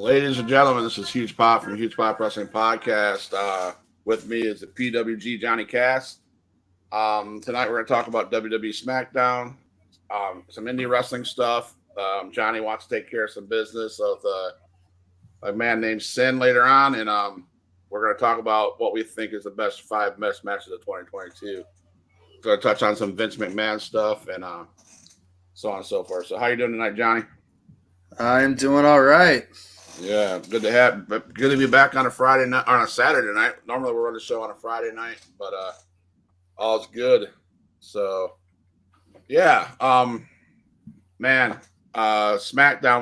Ladies and gentlemen, this is Huge Pop from Huge Pop Wrestling Podcast. With me is the PWG Johnny Cass. Tonight we're going to talk about WWE SmackDown, some indie wrestling stuff. Johnny wants to take care of some business with a man named Sin later on, and we're going to talk about what we think is the best 5 best matches of 2022. We're going to touch on some Vince McMahon stuff and so on and so forth. So how you doing tonight, Johnny? I'm doing all right. Yeah, good to be back on a Friday night, on a Saturday night. Normally we run the show on a Friday night, but all's good. So yeah, SmackDown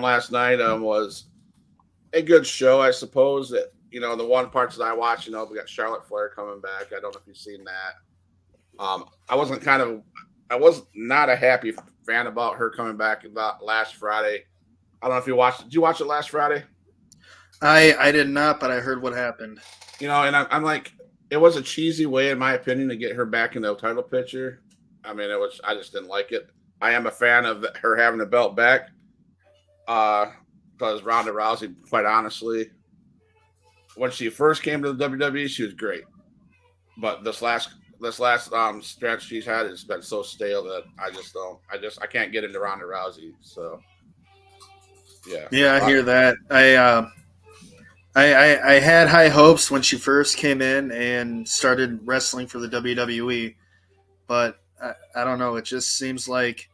last night was a good show, I suppose. That the one parts that I watched, we got Charlotte Flair coming back. I don't know if you've seen that. I was not a happy fan about her coming back about last Friday. I don't know if you watched. Did you watch it last Friday? I did not, but I heard what happened. And I'm like, it was a cheesy way, in my opinion, to get her back in the title picture. I mean, I just didn't like it. I am a fan of her having the belt back, because Ronda Rousey, quite honestly, when she first came to the WWE, she was great, but this last stretch she's had has been so stale that I can't get into Ronda Rousey. So yeah, I hear that. I had high hopes when she first came in and started wrestling for the WWE, but I don't know. It just seems like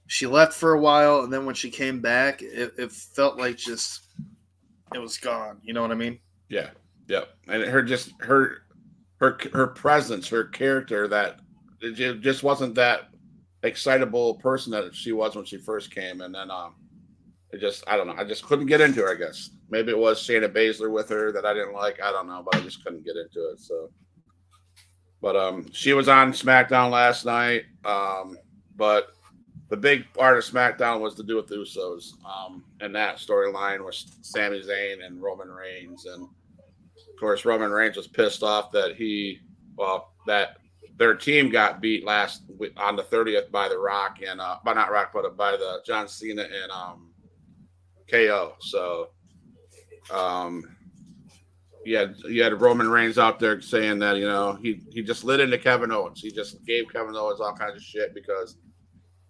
she left for a while, and then when she came back, it felt like it was gone. You know what I mean? Yeah. And her presence, her character, that it just wasn't that excitable person that she was when she first came, and then I don't know. I just couldn't get into her, I guess. Maybe it was Shayna Baszler with her that I didn't like. I don't know, but I just couldn't get into it. So, but she was on SmackDown last night. But the big part of SmackDown was to do with the Usos. And that storyline was Sami Zayn and Roman Reigns. And of course, Roman Reigns was pissed off that that their team got beat on the 30th by The Rock and by the John Cena and KO. So you had Roman Reigns out there saying that he just lit into Kevin Owens. He just gave Kevin Owens all kinds of shit because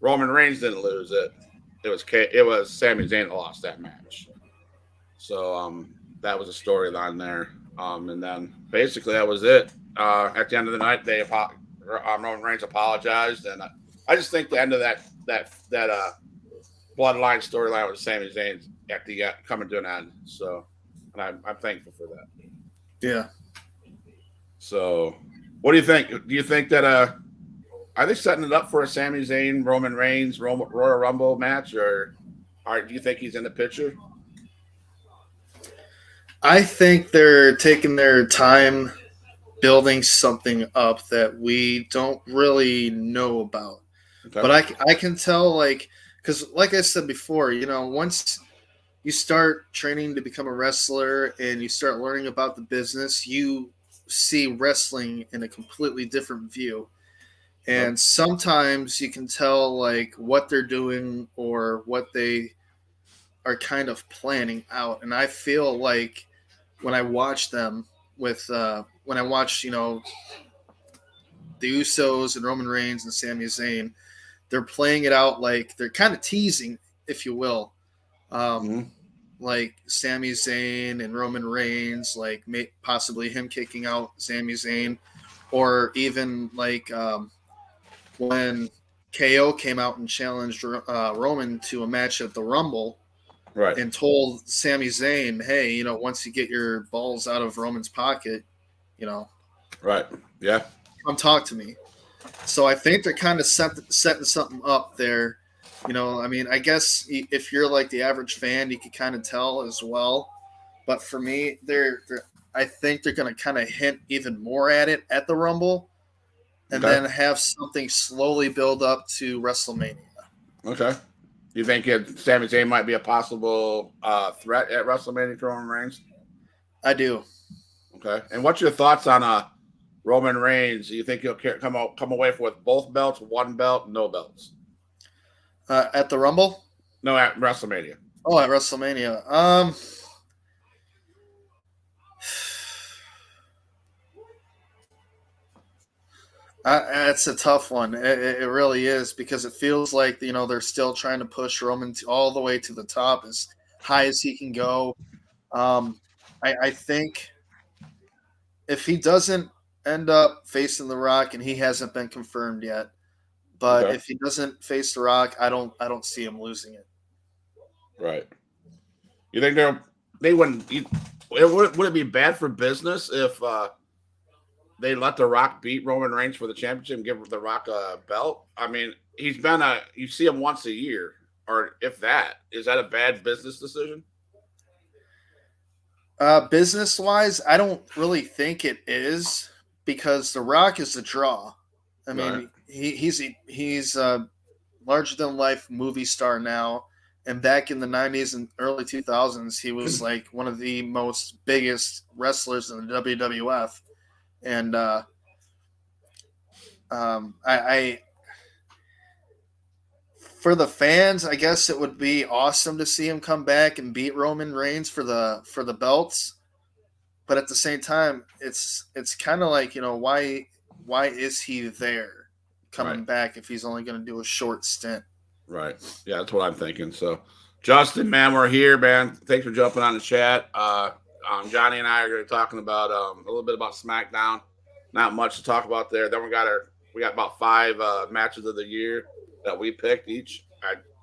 Roman Reigns didn't lose it. It was Sami Zayn that lost that match. So that was a storyline there. And then basically that was it. At the end of the night, Roman Reigns apologized, and I just think the end of that bloodline storyline with Sami Zayn coming to an end. So, and I'm thankful for that. Yeah. So, what do you think? Do you think that are they setting it up for a Sami Zayn Roman Reigns Royal Rumble match, or do you think he's in the picture? I think they're taking their time building something up that we don't really know about. Okay. But I can tell, because like I said before, once you start training to become a wrestler and you start learning about the business, you see wrestling in a completely different view. And sometimes you can tell what they're doing or what they are kind of planning out. And I feel like when I watch them the Usos and Roman Reigns and Sami Zayn, they're playing it out like they're kind of teasing, if you will. Like Sami Zayn and Roman Reigns, possibly him kicking out Sami Zayn, or even when KO came out and challenged Roman to a match at the Rumble, right, and told Sami Zayn, hey, once you get your balls out of Roman's pocket, right, yeah, come talk to me. So I think they're kind of setting something up there. I guess if you're the average fan, you can kind of tell as well. But for me, I think they're going to kind of hint even more at it at the Rumble, and then have something slowly build up to WrestleMania. Okay. You think Sami Zayn might be a possible threat at WrestleMania to Roman Reigns? I do. Okay. And what's your thoughts on Roman Reigns? Do you think he'll come away with both belts, one belt, no belts? At the Rumble? No, at WrestleMania. Oh, at WrestleMania. It's a tough one. It really is, because it feels like they're still trying to push Roman all the way to the top, as high as he can go. Um, I think if he doesn't end up facing The Rock, and he hasn't been confirmed yet, but Okay. if he doesn't face The Rock, I don't see him losing it. Right. You think they wouldn't? Would it be bad for business if they let The Rock beat Roman Reigns for the championship and give The Rock a belt? I mean, you see him once a year, or if that. Is that a bad business decision? Business wise, I don't really think it is, because The Rock is a draw. I Right. mean, he's a larger than life movie star now, and back in the '90s and early 2000s, he was like one of the most biggest wrestlers in the WWF. And I for the fans, I guess it would be awesome to see him come back and beat Roman Reigns for the belts. But at the same time, it's kind of like, why is he there Right. coming back if he's only going to do a short stint? Right. Yeah, that's what I'm thinking. So, Justin, man, we're here, man. Thanks for jumping on the chat. Johnny and I are going to be talking about a little bit about SmackDown. Not much to talk about there. Then we got about five matches of the year that we picked each.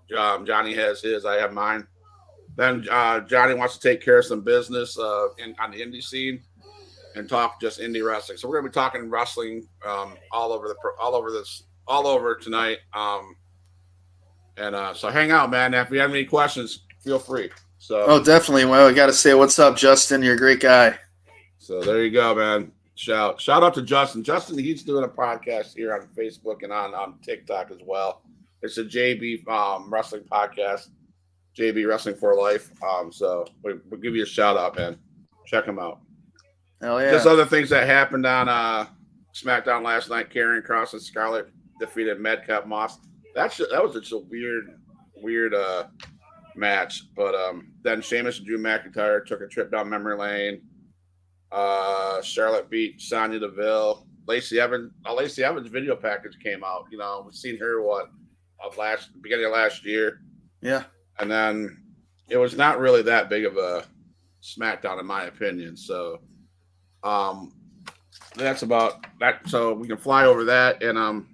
Johnny has his. I have mine. Then Johnny wants to take care of some business on the indie scene and talk just indie wrestling. So we're going to be talking wrestling all over tonight. So hang out, man. If you have any questions, feel free. Oh, definitely. Well, I got to say, what's up, Justin? You're a great guy. So there you go, man. Shout out to Justin. Justin, he's doing a podcast here on Facebook and on TikTok as well. It's a JB wrestling podcast, JB Wrestling for Life. So we'll give you a shout out, man. Check him out. Hell yeah. Just other things that happened on SmackDown last night. Karrion Kross and Scarlett defeated Madcap Moss. That was just a weird match. But then Sheamus and Drew McIntyre took a trip down memory lane. Charlotte beat Sonya Deville. Lacey Evans video package came out. We've seen her beginning of last year. Yeah. And then it was not really that big of a SmackDown in my opinion. So that's about that. So we can fly over that. And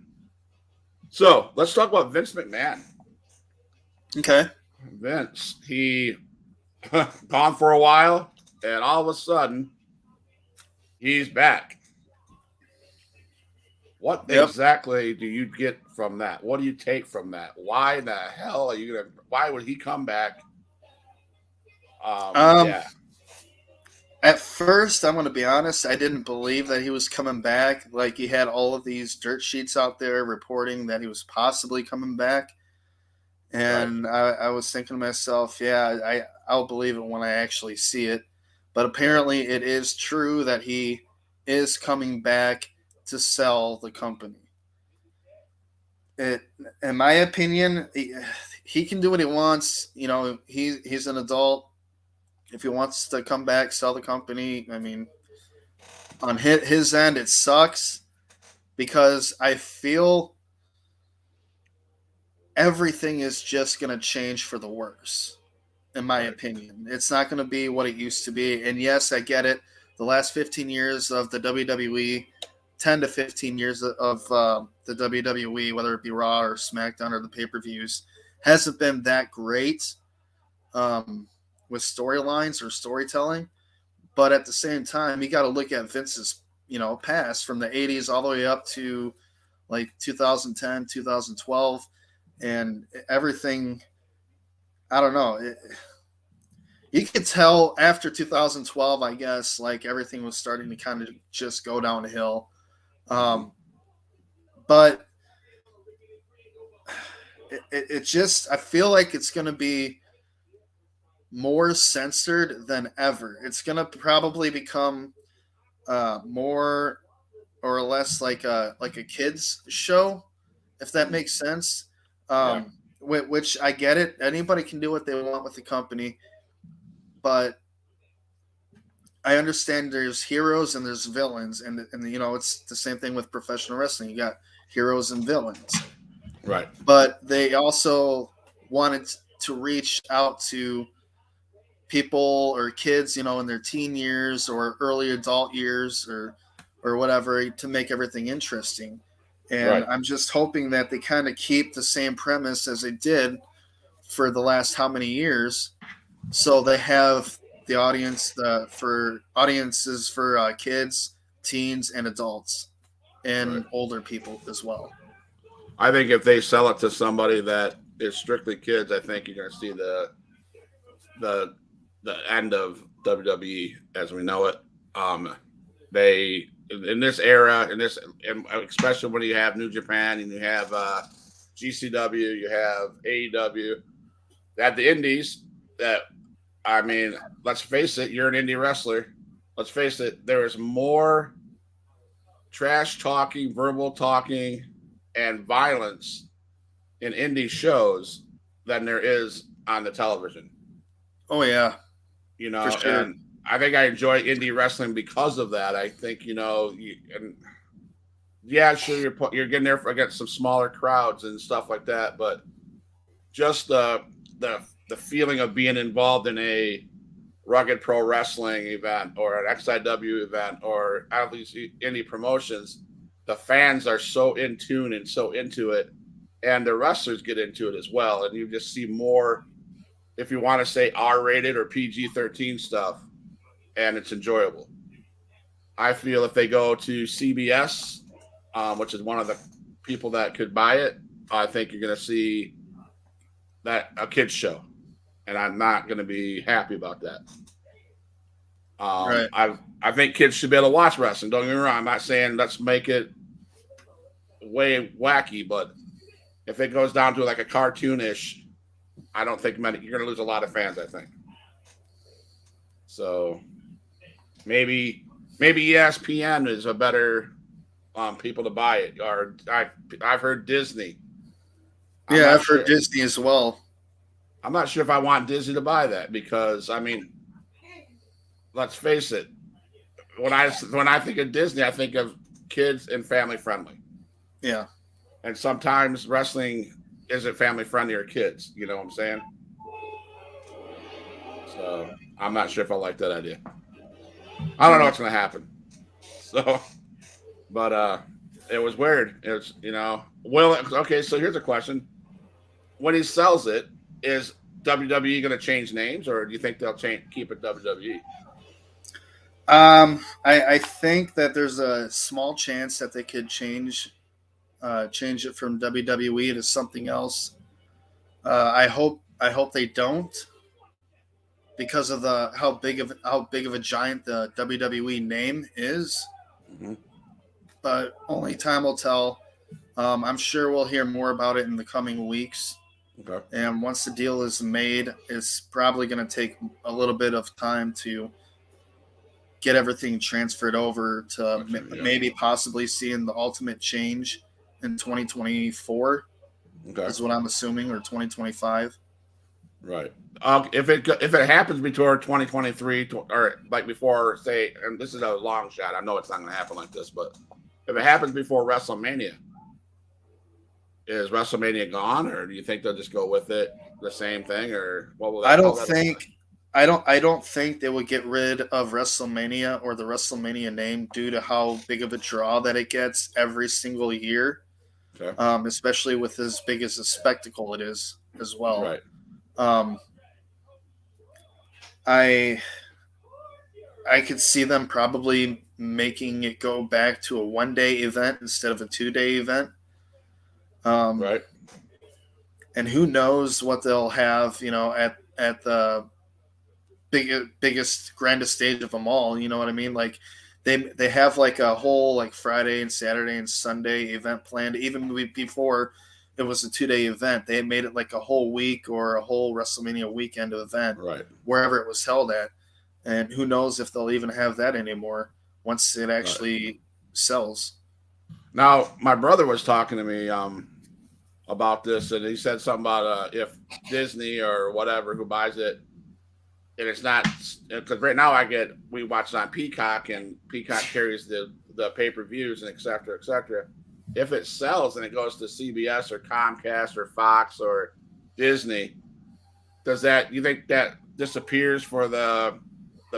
so let's talk about Vince McMahon. Okay. Vince, he gone for a while, and all of a sudden he's back. What exactly do you get from that? What do you take from that? Why the hell are you gonna? Why would he come back? Yeah. At first, I'm going to be honest, I didn't believe that he was coming back. Like, he had all of these dirt sheets out there reporting that he was possibly coming back. And right. I was thinking to myself, yeah, I'll believe it when I actually see it. But apparently it is true that he is coming back to sell the company. In my opinion, he can do what he wants. He's an adult. If he wants to come back, sell the company, I mean, on his end, it sucks, because I feel everything is just going to change for the worse, in my opinion. It's not going to be what it used to be. And yes, I get it. The last 15 years of the WWE, 10 to 15 years of the WWE, whether it be Raw or SmackDown or the pay-per-views, hasn't been that great. With storylines or storytelling, but at the same time, you got to look at Vince's, past from the 80s all the way up to like 2010, 2012, and everything. I don't know. You could tell after 2012, I guess, like everything was starting to kind of just go downhill. But it just, I feel like it's going to be more censored than ever. It's going to probably become more or less like a kids show, if that makes sense. Which I get it. Anybody can do what they want with the company, but I understand there's heroes and there's villains, and it's the same thing with professional wrestling. You got heroes and villains, Right. but they also wanted to reach out to people or kids, in their teen years or early adult years or whatever, to make everything interesting. And Right. I'm just hoping that they kind of keep the same premise as they did for the last how many years, so they have the audiences for kids, teens, and adults, Right. and older people as well. I think if they sell it to somebody that is strictly kids, I think you're going to see the the end of WWE as we know it. They in this era, and especially when you have New Japan and you have GCW, you have AEW, at the Indies. That I mean, let's face it, you're an indie wrestler. Let's face it, there is more trash talking, verbal talking, and violence in indie shows than there is on the television. Oh yeah, for sure. And I think I enjoy indie wrestling because of that. I think and yeah, sure, you're getting there against some smaller crowds and stuff like that, but just the feeling of being involved in a rugged pro wrestling event or an XIW event or at least indie promotions, the fans are so in tune and so into it, and the wrestlers get into it as well, and you just see more, if you want to say R-rated or PG-13 stuff, and it's enjoyable. I feel if they go to CBS, which is one of the people that could buy it, I think you're going to see that a kids show, and I'm not going to be happy about that. Right. I think kids should be able to watch wrestling. Don't get me wrong. I'm not saying let's make it way wacky, but if it goes down to like a cartoonish, I don't think you're going to lose a lot of fans. I think so. Maybe ESPN is a better people to buy it, or I've heard Disney. I've heard Disney as well. I'm not sure if I want Disney to buy that because I mean, let's face it. When I think of Disney, I think of kids and family friendly. Yeah. And sometimes wrestling isn't family friendly or kids. You know what I'm saying? So I'm not sure if I like that idea. I don't know what's going to happen. So, but it was weird. It was, okay, so here's a question. When he sells it, is WWE going to change names, or do you think they'll keep it WWE? I think that there's a small chance that they could change it from WWE to something else. I hope they don't, because of how big of a giant the WWE name is. Mm-hmm. But only time will tell. I'm sure we'll hear more about it in the coming weeks. Okay. And once the deal is made, it's probably going to take a little bit of time to get everything transferred over to maybe possibly seeing the ultimate change in 2024. Okay. Is what I'm assuming, or 2025. Right. If it happens before 2023 or like before, say, and this is a long shot, I know it's not going to happen like this, but if it happens before WrestleMania, is WrestleMania gone, or do you think they'll just go with it, the same thing, or what will that? I don't think they would get rid of WrestleMania or the WrestleMania name due to how big of a draw that it gets every single year. Okay. Especially with as big as a spectacle it is as well. Right. I could see them probably making it go back to a one-day event instead of a two-day event. Right. And who knows what they'll have, at the biggest, grandest stage of them all. You know what I mean? Like they have like a whole like Friday and Saturday and Sunday event planned. Even before it was a 2-day event, they had made it like a whole week or a whole WrestleMania weekend event, right, wherever it was held at. And who knows if they'll even have that anymore once it actually sells. Now, my brother was talking to me about this, and he said something about if Disney or whatever who buys it and it's not because right now we watch it on Peacock, and Peacock carries the pay-per-views and et cetera, et cetera. If it sells and it goes to CBS or Comcast or Fox or Disney, you think that disappears for the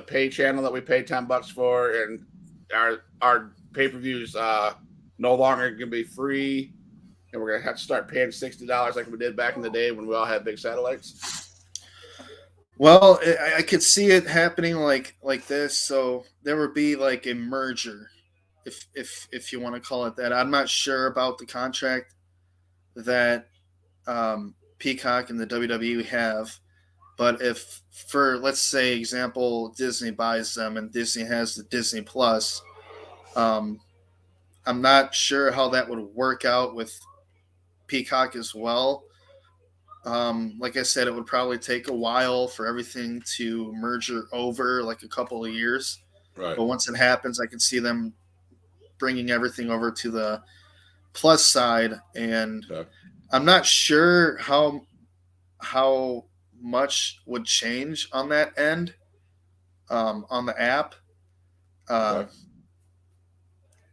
pay channel that we pay $10 for, and our pay-per-views no longer going to be free, and we're going to have to start paying $60 like we did back in the day when we all had big satellites? Well, I could see it happening like this. So there would be like a merger, if you want to call it that. I'm not sure about the contract that Peacock and the WWE have, but if, for let's say example, Disney buys them and Disney has the Disney Plus, um, I'm not sure how that would work out with Peacock as well. Like I said, it would probably take a while for everything to merge over, like a couple of years. Right. But once it happens, I can see them bringing everything over to the Plus side, and Okay. I'm not sure how much would change on that end, on the app. Okay.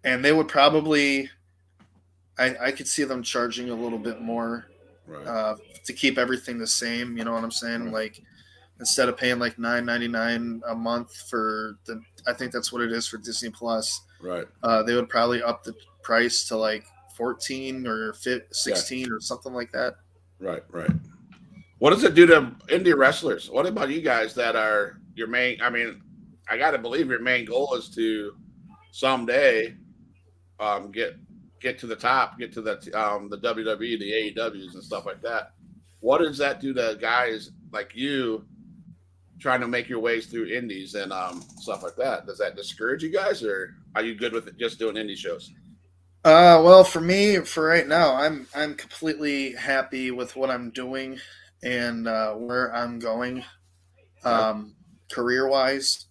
And they would probably, I could see them charging a little bit more, Right. to keep everything the same. You know what I'm saying? Right. Like, instead of paying like $9.99 a month for I think that's what it is for Disney Plus. Right. They would probably up the price to like 14 or 16 or something like that. Right. Right. What does it do to indie wrestlers? What about you guys that are your main? I mean, I got to believe your main goal is to someday get to the top, get to the WWE, the AEWs, and stuff like that. What does that do to guys like you trying to make your ways through indies and stuff like that? Does that discourage you guys, or are you good with it just doing indie shows? Well, for me, for right now, I'm completely happy with what I'm doing and where I'm going, career wise.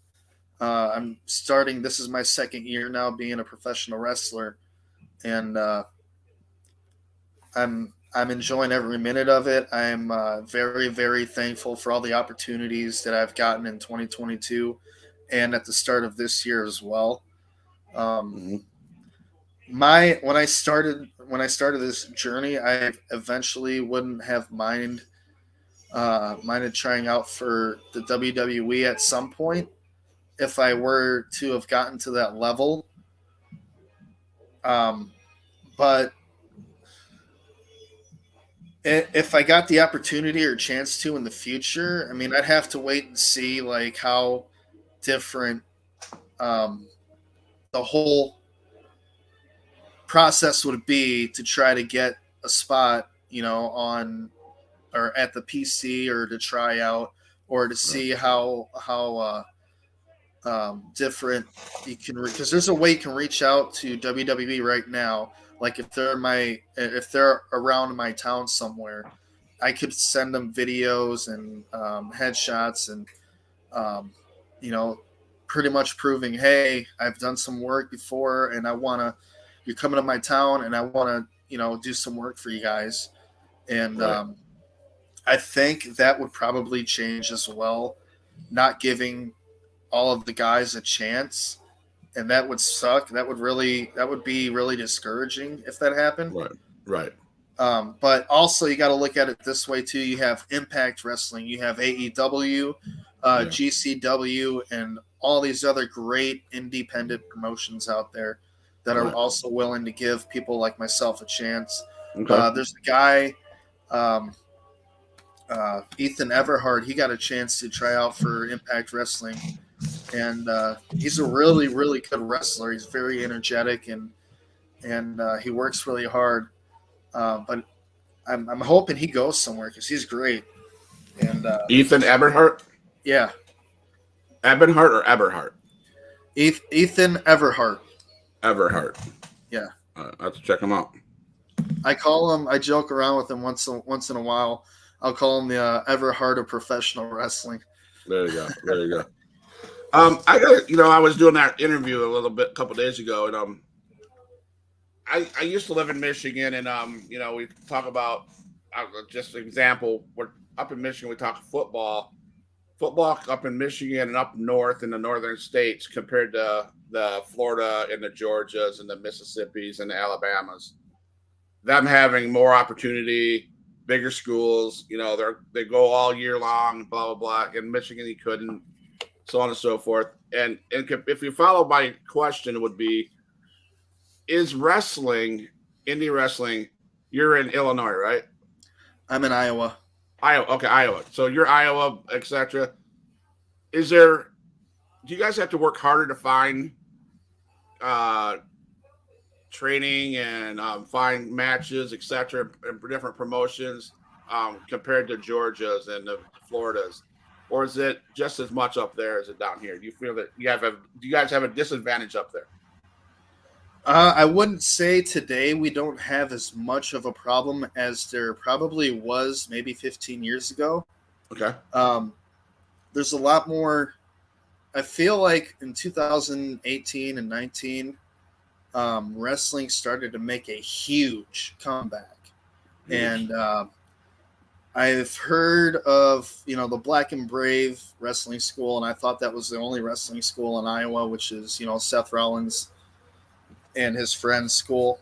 I'm starting. This is my second year now being a professional wrestler, and I'm enjoying every minute of it. I'm very, very thankful for all the opportunities that I've gotten in 2022 and at the start of this year as well. Um, Mm-hmm. when I started this journey, I eventually wouldn't have minded trying out for the WWE at some point if I were to have gotten to that level. But if I got the opportunity or chance to in the future, I mean, I'd have to wait and see like how different the whole process would be to try to get a spot, on or at the PC, or to try out, or to see how different you can, because there's a way you can reach out to WWE right now. Like if they're around my town somewhere, I could send them videos and headshots and um, you know pretty much proving, hey, I've done some work before and you're coming to my town and I want to do some work for you guys. And Right. I think that would probably change as well, not giving all of the guys a chance, and that would suck. That would be really discouraging if that happened. Right. Right. But also you got to look at it this way too. You have Impact Wrestling, you have AEW, Yeah. GCW, and all these other great independent promotions out there that are Right. also willing to give people like myself a chance. Okay. There's a guy, Ethan Everhart. He got a chance to try out for Impact Wrestling, and he's a really, really good wrestler. He's very energetic and he works really hard. But I'm hoping he goes somewhere because he's great. And Ethan Eberhart. yeah, Ebenhart or Eberhart? Ethan Everhart. Everhart. Yeah, I have to check him out. I joke around with him once in a while. I'll call him the Everhart of professional wrestling. There you go. There you go. I got I was doing that interview a couple days ago, and I used to live in Michigan, and we talk about just an example. We're up in Michigan. We talk football football up in Michigan and up north in the northern states compared to the Florida and the Georgias and the Mississippis and the Alabamas. Them having more opportunity, bigger schools, they go all year long, blah blah blah. In Michigan, he couldn't, so on and so forth. And if you follow my question, it would be: is wrestling, indie wrestling? You're in Illinois, right? I'm in Iowa. Iowa, okay, Iowa. So you're Iowa, etc. Do you guys have to work harder to find training and find matches, etc., and different promotions compared to Georgia's and the Florida's, or is it just as much up there as it down here? Do you feel that do you guys have a disadvantage up there? I wouldn't say today we don't have as much of a problem as there probably was maybe 15 years ago. Okay. There's a lot more. I feel like in 2018 and 19, wrestling started to make a huge comeback. Huge. And I've heard of, the Black and Brave Wrestling School, and I thought that was the only wrestling school in Iowa, which is, Seth Rollins and his friend's school.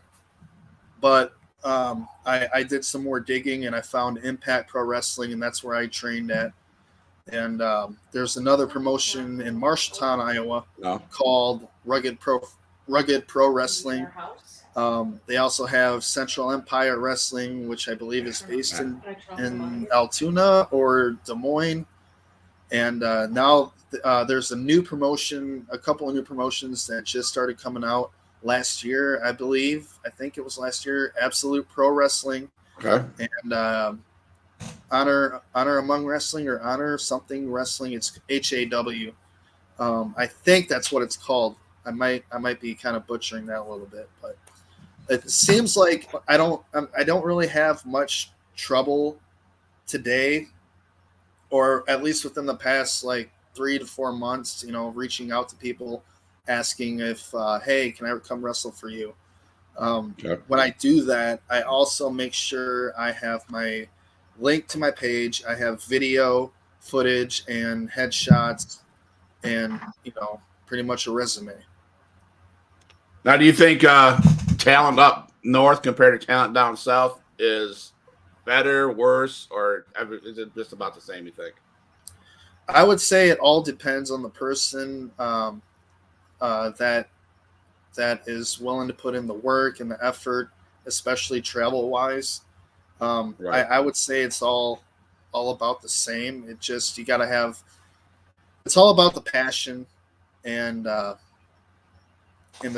But I did some more digging, and I found Impact Pro Wrestling, and that's where I trained at. And there's another promotion in Marshalltown, Iowa, called Rugged Pro Wrestling. They also have Central Empire Wrestling, which I believe is based in Altoona or Des Moines. And now there's a couple of new promotions that just started coming out last year, I believe. I think it was last year. Absolute Pro Wrestling. Okay. And Honor Among Wrestling or Honor Something Wrestling. It's HAW. I think that's what it's called. I might be kind of butchering that a little bit, but it seems like I don't really have much trouble today, or at least within the past 3 to 4 months. Reaching out to people, asking if, hey, can I come wrestle for you? When I do that, I also make sure I have my link to my page. I have video footage and headshots and, pretty much a resume. Now, do you think talent up north compared to talent down south is better, worse, or is it just about the same, you think? I would say it all depends on the person that is willing to put in the work and the effort, especially travel-wise. Right. I would say it's all about the same. It just, you got to have, it's all about the passion and the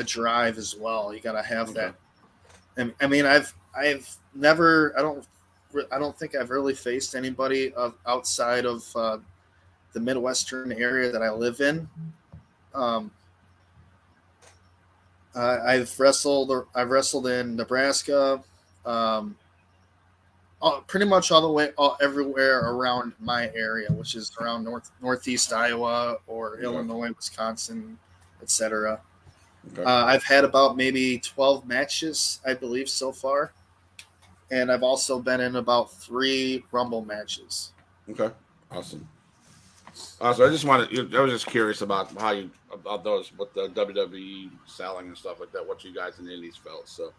drive as well. You got to have that. And I mean, I've never, I don't think I've really faced anybody outside of the Midwestern area that I live in. I've wrestled in Nebraska, pretty much all the way everywhere around my area, which is around northeast Iowa or Illinois, Wisconsin, etc. Okay. I've had about maybe 12 matches, I believe, so far, and I've also been in about 3 Rumble matches. Okay, awesome. So I was just curious about about those with the WWE selling and stuff like that. What you guys in the Indies felt. So,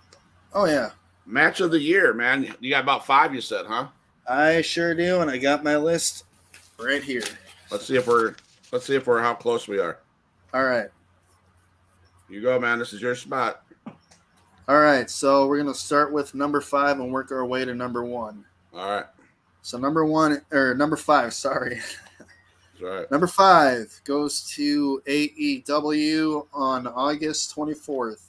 oh yeah, match of the year, man. You got about 5, you said, huh? I sure do, and I got my list right here. Let's see if we're how close we are. All right. You go, man. This is your spot. All right, so we're gonna start with number 5 and work our way to number 1. All right. So number 5. Sorry. That's right. Number 5 goes to AEW on August 24th.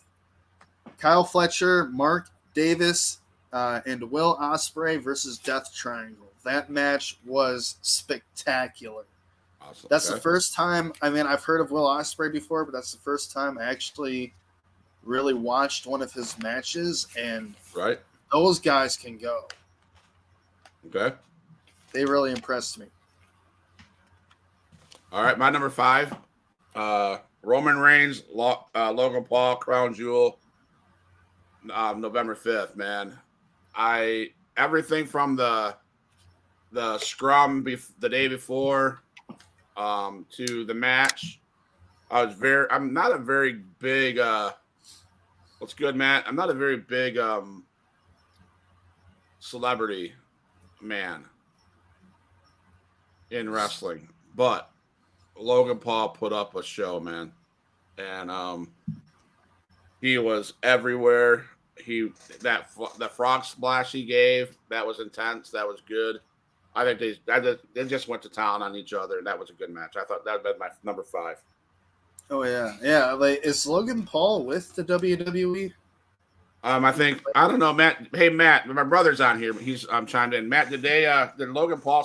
Kyle Fletcher, Mark Davis, and Will Ospreay versus Death Triangle. That match was spectacular. Awesome. That's the first time. I mean, I've heard of Will Ospreay before, but that's the first time I actually really watched one of his matches, and those guys can go. Okay. They really impressed me. All right, my number 5, Roman Reigns, Logan Paul, Crown Jewel, November 5th, man. Everything from the scrum the day before to the match. I'm not a very big what's good, Matt? I'm not a very big celebrity man in wrestling, but Logan Paul put up a show, man. And he was everywhere. The frog splash he gave, that was intense. That was good. I think they just went to town on each other, and that was a good match. I thought that would be my number 5. Oh yeah. Like, is Logan Paul with the WWE? I don't know, Matt. Hey, Matt, my brother's on here. He's chimed in. Matt, did Logan Paul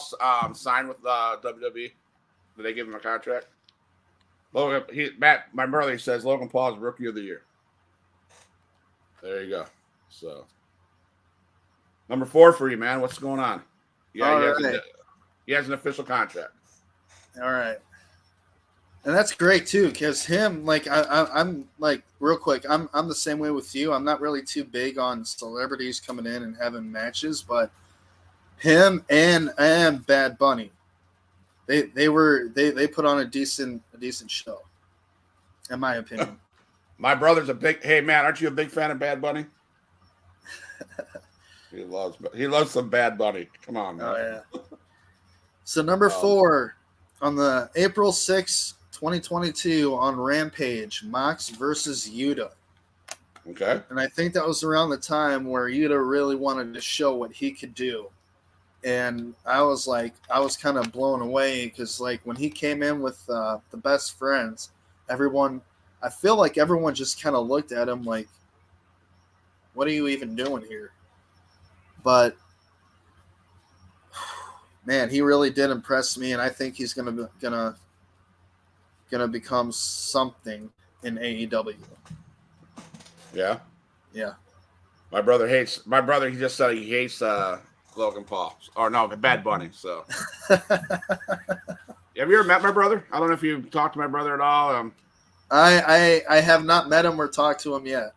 sign with WWE? Did they give him a contract? Matt, my brother says Logan Paul is Rookie of the Year. There you go. So, number 4 for you, man. What's going on? Yeah, he has an official contract. All right. And that's great too, because him, like, I'm like, real quick, I'm the same way with you. I'm not really too big on celebrities coming in and having matches, but him and Bad Bunny, they put on a decent show, in my opinion. My brother's hey man, aren't you a big fan of Bad Bunny? He loves some Bad Bunny. Come on, man. Oh yeah. So number 4 on the April 6th, 2022 on Rampage, Mox versus Yuta. Okay. And I think that was around the time where Yuta really wanted to show what he could do. And I was kind of blown away because, like, when he came in with the best friends, I feel like everyone just kind of looked at him like, what are you even doing here? But man, he really did impress me, and I think he's gonna become something in AEW. Yeah. Yeah. My brother, he just said he hates Logan Paul. Or no, Bad Bunny. So have you ever met my brother? I don't know if you've talked to my brother at all. I have not met him or talked to him yet,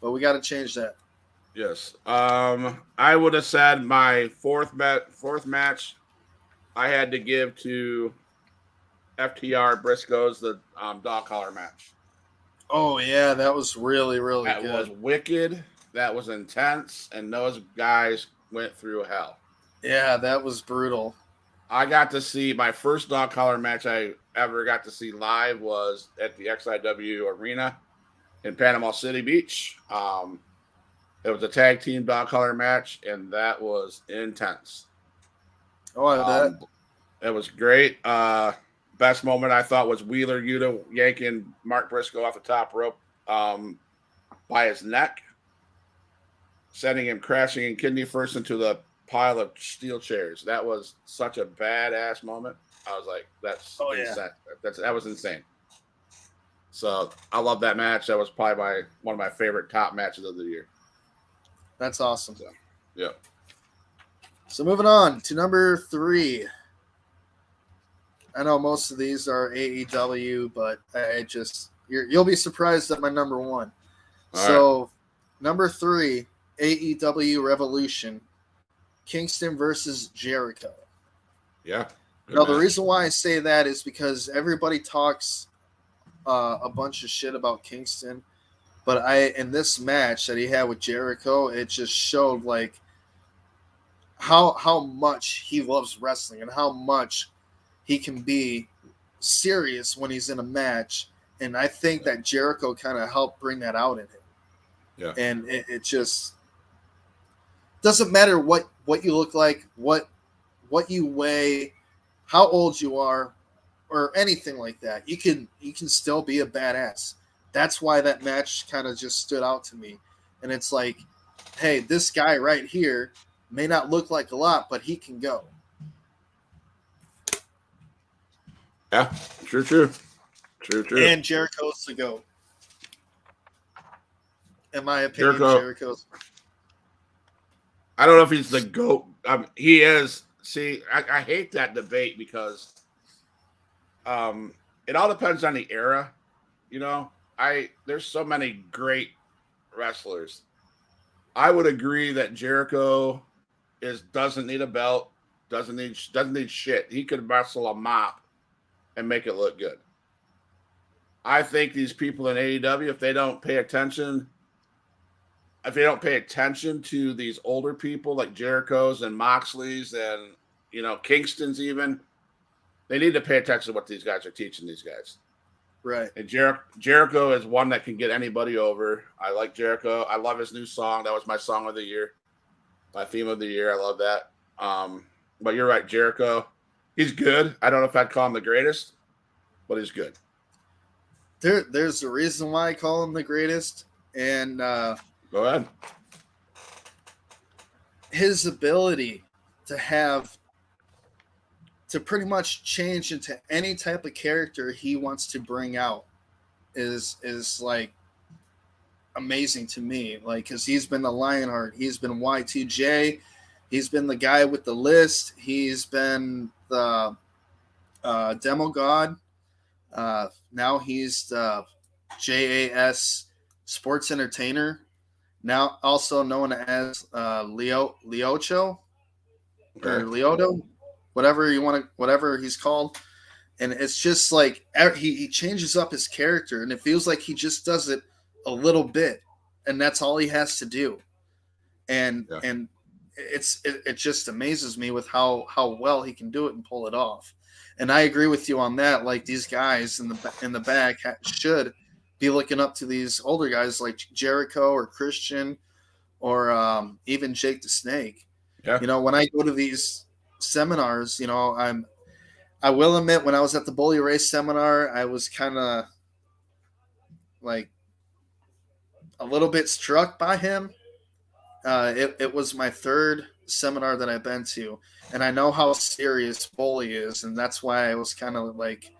but we got to change that. Yes. I would have said my fourth match I had to give to FTR Briscoes, the dog collar match. Oh yeah, that was really, really good. That was wicked. That was intense, and those guys went through hell. Yeah, that was brutal. I got to see my first dog collar match I ever got to see live was at the XIW Arena in Panama City Beach. It was a tag team dog collar match, and that was intense. Oh, I bet. It was great. Best moment I thought was Wheeler Yuta yanking Mark Briscoe off the top rope by his neck, sending him crashing in kidney first into the pile of steel chairs. That was such a badass moment. I was like, "That's insane." That was insane. So I love that match. That was probably one of my favorite top matches of the year. That's awesome. So, yeah. So moving on to number 3. I know most of these are AEW, but you'll be surprised at my number 1. All right. Number 3, AEW Revolution, Kingston versus Jericho. Yeah. Now, the reason why I say that is because everybody talks a bunch of shit about Kingston, but in this match that he had with Jericho, it just showed like how much he loves wrestling and how much he can be serious when he's in a match. And I think that Jericho kind of helped bring that out in him. Yeah. And it just doesn't matter what you look like, what you weigh, how old you are, or anything like that. You can still be a badass. That's why that match kind of just stood out to me. And it's like, hey, this guy right here may not look like a lot, but he can go. Yeah, true. And Jericho's the GOAT. In my opinion, Jericho's. I don't know if he's the GOAT. He is. See, I hate that debate because it all depends on the era. You know, there's so many great wrestlers. I would agree that Jericho doesn't need a belt, doesn't need shit. He could wrestle a mop and make it look good. I think these people in AEW, if they don't pay attention to these older people like Jericho's and Moxley's and Kingston's even, they need to pay attention to what these guys are teaching these guys. Right. And Jericho is one that can get anybody over. I like Jericho. I love his new song. That was my song of the year, my theme of the year. I love that. But you're right, Jericho. He's good. I don't know if I'd call him the greatest, but he's good. There's a reason why I call him the greatest, and go ahead. His ability to pretty much change into any type of character he wants to bring out is like amazing to me. Like, because he's been the Lionheart, he's been Y2J, he's been the guy with the list, he's been the Demo God. Now he's the JAS Sports Entertainer, now also known as Leocho or Leoto, whatever he's called. And it's just like he changes up his character, and it feels like he just does it a little bit, and that's all he has to do. And it just amazes me with how well he can do it and pull it off. And I agree with you on that. Like, these guys in the back should be looking up to these older guys like Jericho or Christian or even Jake the Snake. Yeah. When I go to these seminars, I will admit, when I was at the Bully Ray seminar, I was kind of like a little bit struck by him. It was my third seminar that I've been to, and I know how serious Bully is, and that's why I was kind of like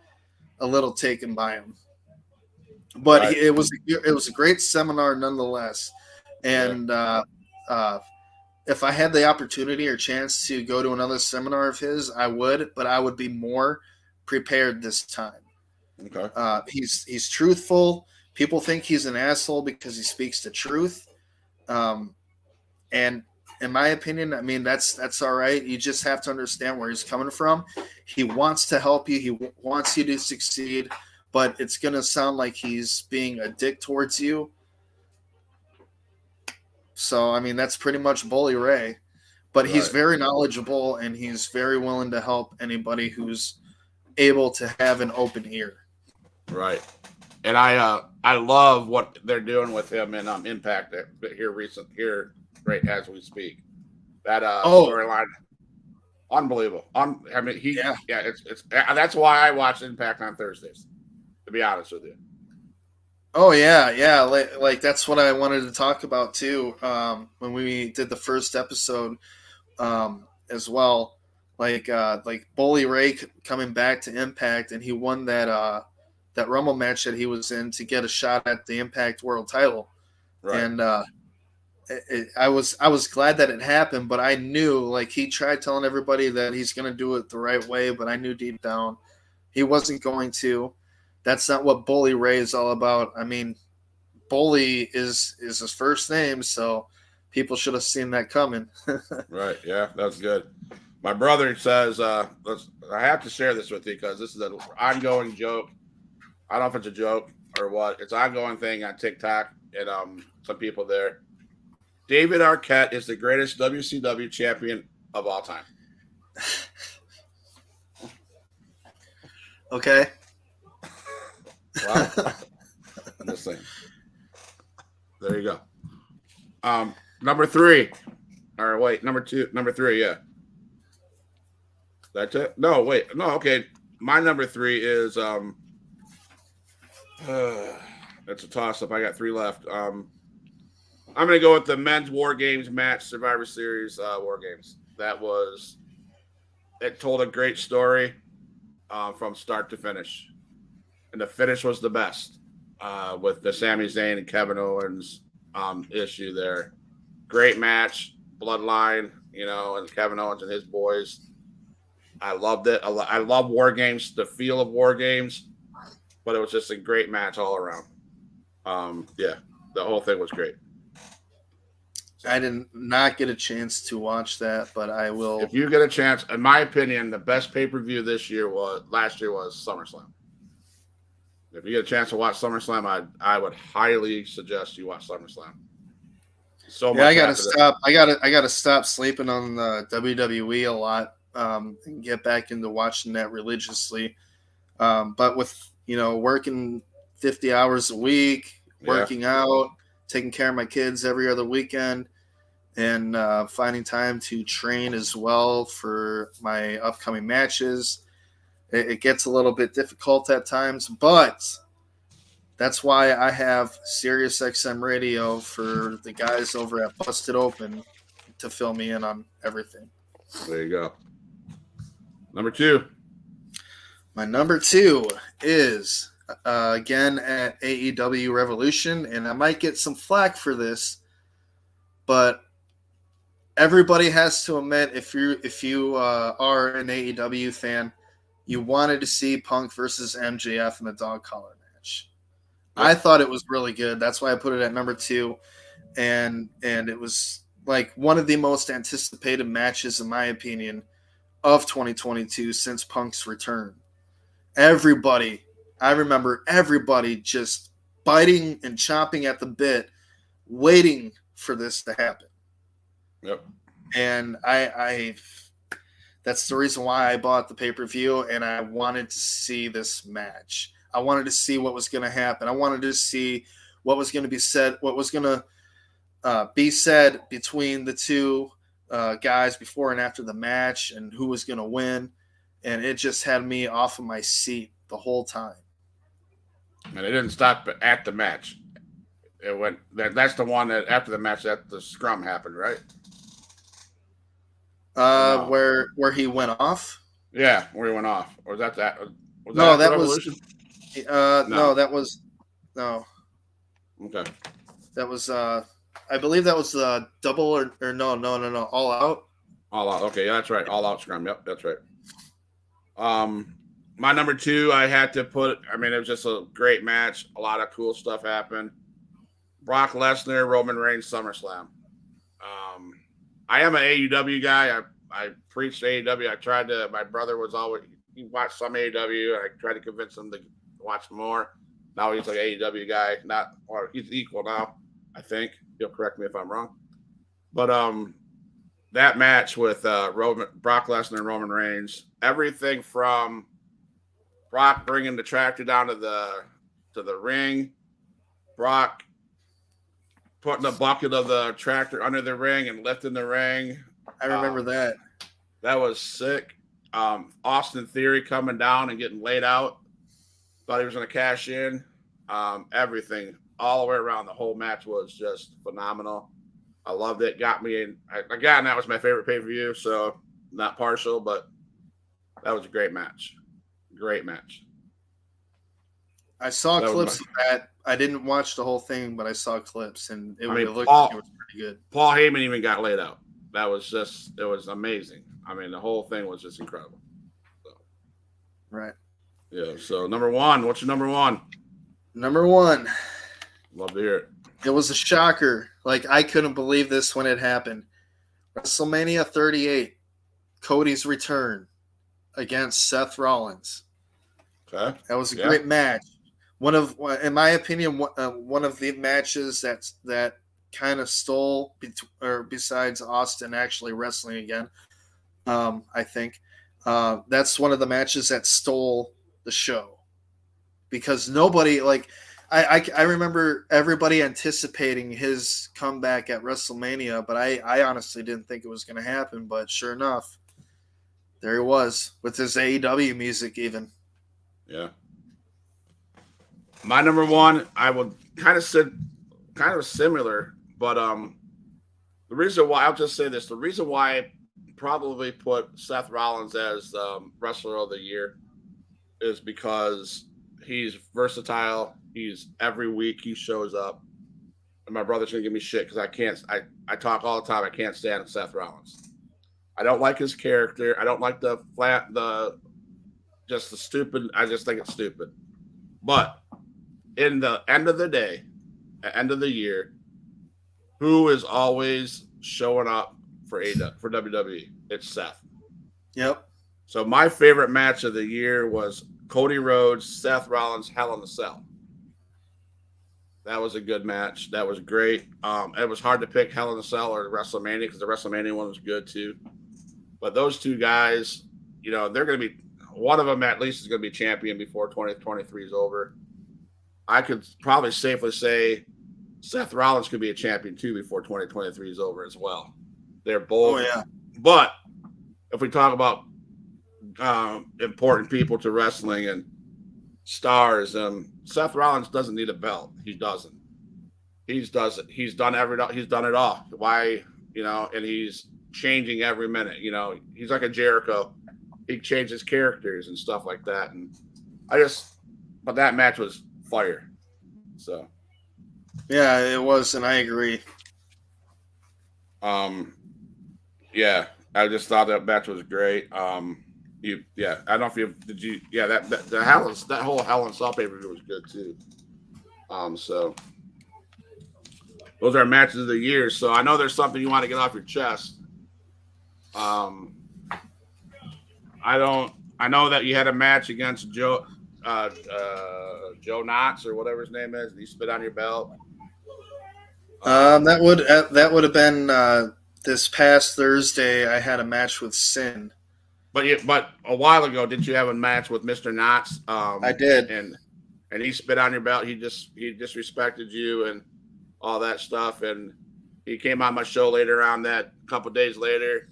a little taken by him. But right. it was a great seminar nonetheless. And if I had the opportunity or chance to go to another seminar of his, I would, but I would be more prepared this time. Okay. He's truthful. People think he's an asshole because he speaks the truth. And in my opinion, I mean, that's all right. You just have to understand where he's coming from. He wants to help you. He wants you to succeed, but it's going to sound like he's being a dick towards you. So, I mean, that's pretty much Bully Ray. But right. He's very knowledgeable, and he's very willing to help anybody who's able to have an open ear. Right. And I love what they're doing with him in Impact here right as we speak. That storyline, unbelievable. It's that's why I watch Impact on Thursdays, to be honest with you. Oh yeah. Like that's what I wanted to talk about too. When we did the first episode, as well, like Bully Ray coming back to Impact, and he won that Rumble match that he was in to get a shot at the Impact World Title. Right. And I was glad that it happened, but I knew, like, he tried telling everybody that he's going to do it the right way, but I knew deep down he wasn't going to. That's not what Bully Ray is all about. I mean, Bully is his first name, so people should have seen that coming. Right. Yeah, that's good. My brother says, I have to share this with you because this is an ongoing joke. I don't know if it's a joke or what. It's an ongoing thing on TikTok and some people there. David Arquette is the greatest WCW champion of all time. Okay. Wow. I'm just saying. There you go. Number 3. Or wait, number 3, yeah. That's it? No, wait. No, okay. My number 3 is that's a toss-up. I got 3 left. I'm going to go with the men's War Games match, Survivor Series War Games. It told a great story from start to finish. And the finish was the best with the Sami Zayn and Kevin Owens issue there. Great match, Bloodline, and Kevin Owens and his boys. I loved it. I love War Games, the feel of War Games, but it was just a great match all around. The whole thing was great. So, I did not get a chance to watch that, but I will. if you get a chance, in my opinion, the best pay-per-view last year was SummerSlam. If you get a chance to watch SummerSlam, I would highly suggest you watch SummerSlam. So much. I gotta stop. I gotta stop sleeping on the WWE a lot. And get back into watching that religiously. But with working 50 hours a week, working out, taking care of my kids every other weekend, and finding time to train as well for my upcoming matches, it gets a little bit difficult at times, but that's why I have Sirius XM Radio for the guys over at Busted Open to fill me in on everything. There you go. Number 2. My number 2 is again at AEW Revolution, and I might get some flack for this, but everybody has to admit, if you are an AEW fan, you wanted to see Punk versus MJF in the dog collar match. Yep. I thought it was really good. That's why I put it at number 2, and it was like one of the most anticipated matches, in my opinion, of 2022 since Punk's return. I remember everybody just biting and chomping at the bit, waiting for this to happen. Yep. And I that's the reason why I bought the pay-per-view, and I wanted to see this match. I wanted to see what was going to happen. I wanted to see what was going to be said, what was going to be said between the two guys before and after the match, and who was going to win. And it just had me off of my seat the whole time. And it didn't stop at the match. It went. That's the one that after the match that the scrum happened, right? No. Where he went off? Yeah, where he went off. Or was that? No, that was. No, that was. No. Okay. That was. I believe that was double or no, all out. All out. Okay, yeah, that's right. All out scrum. Yep, that's right. My number 2, I had to put. I mean, it was just a great match. A lot of cool stuff happened. Brock Lesnar, Roman Reigns, SummerSlam. I am an AEW guy. I preached AEW. I tried to. My brother was always he watched some AEW. I tried to convince him to watch more. Now he's like an AEW guy. He's equal now. I think he'll correct me if I'm wrong. But that match with Brock Lesnar and Roman Reigns, everything from Brock bringing the tractor down to the ring, Brock putting a bucket of the tractor under the ring and lifting the ring. I remember that. That was sick. Austin Theory coming down and getting laid out. Thought he was going to cash in. Everything all the way around. The whole match was just phenomenal. I loved it. Got me in. Again, that was my favorite pay-per-view, so not partial, but that was a great match. Great match. I saw clips of that. I didn't watch the whole thing, but I saw clips, and it looked like it was pretty good. Paul Heyman even got laid out. That was it was amazing. I mean, the whole thing was just incredible. So. Right. Yeah, so number 1. What's your number 1? Number 1. Love to hear it. It was a shocker. Like, I couldn't believe this when it happened. WrestleMania 38, Cody's return against Seth Rollins. Okay. That was a great match. In my opinion, one of the matches that kind of stole, besides Austin actually wrestling again, I think. That's one of the matches that stole the show. Because nobody, I remember everybody anticipating his comeback at WrestleMania, but I honestly didn't think it was going to happen. But sure enough, there he was with his AEW music even. Yeah. My number 1, I would kind of similar, but the reason why I'll just say this: the reason why I probably put Seth Rollins as Wrestler of the Year is because he's versatile. He's every week he shows up, and my brother's gonna give me shit because I talk all the time. I can't stand Seth Rollins. I don't like his character. I don't like the stupid. I just think it's stupid. But in the end of the day, at end of the year, who is always showing up for for WWE? It's Seth. Yep. So my favorite match of the year was Cody Rhodes, Seth Rollins, Hell in a Cell. That was a good match. That was great. It was hard to pick Hell in a Cell or WrestleMania because the WrestleMania one was good too. But those two guys, you know, they're going to be, one of them at least is going to be champion before 2023 is over. I could probably safely say Seth Rollins could be a champion too before 2023 is over as well. They're both. Oh, yeah. But if we talk about important people to wrestling and stars, Seth Rollins doesn't need a belt. He doesn't. He's done it all. Why, you know, and he's changing every minute. You know, he's like a Jericho. He changes characters and stuff like that. And but that match was fire. So. Yeah, it was, and I agree. Yeah, I just thought that match was great. I don't know if that whole Hell in a Cell pay-per-view was good too. So those are matches of the year. So I know there's something you want to get off your chest. I know that you had a match against Joe Knotts or whatever his name is. And he spit on your belt. That would have been this past Thursday. I had a match with Sin. But a while ago, didn't you have a match with Mr. Knotts? I did, and he spit on your belt. He disrespected you and all that stuff. And he came on my show later on that couple days later,